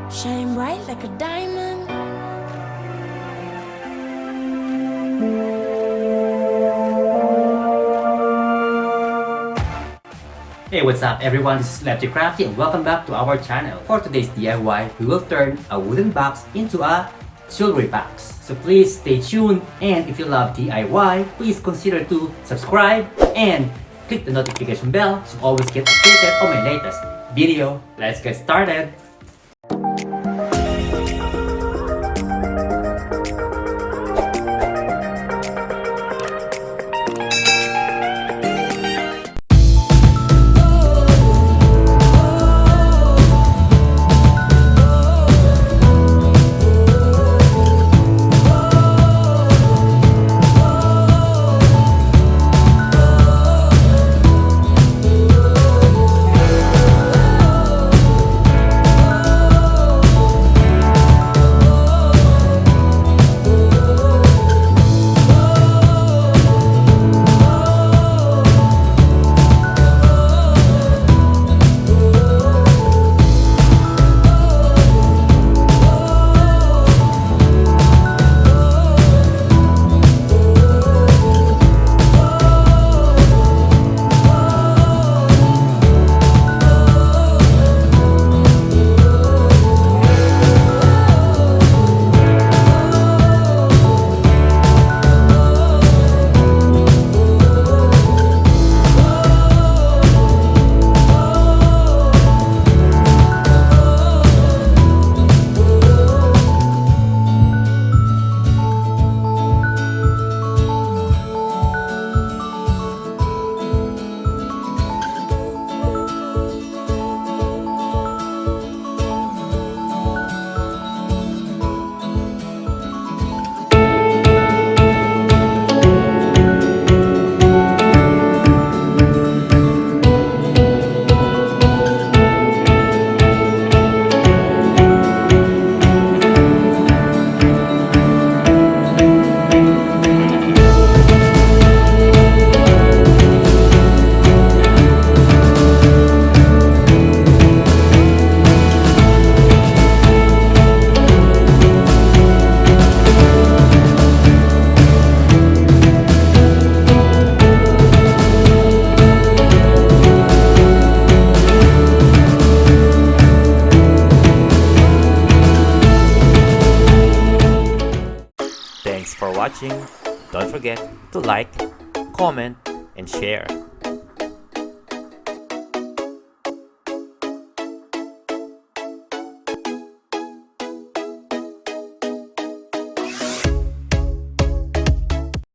Shine bright like a diamond. Hey, what's up everyone, this is Crafty and welcome back to our channel. For today's DIY, we will turn a wooden box into a jewelry box. So please stay tuned, and if you love DIY, please consider to subscribe and click the notification bell to always get updated on my latest video. Let's get started! Thanks for watching. Don't forget to like, comment, and share.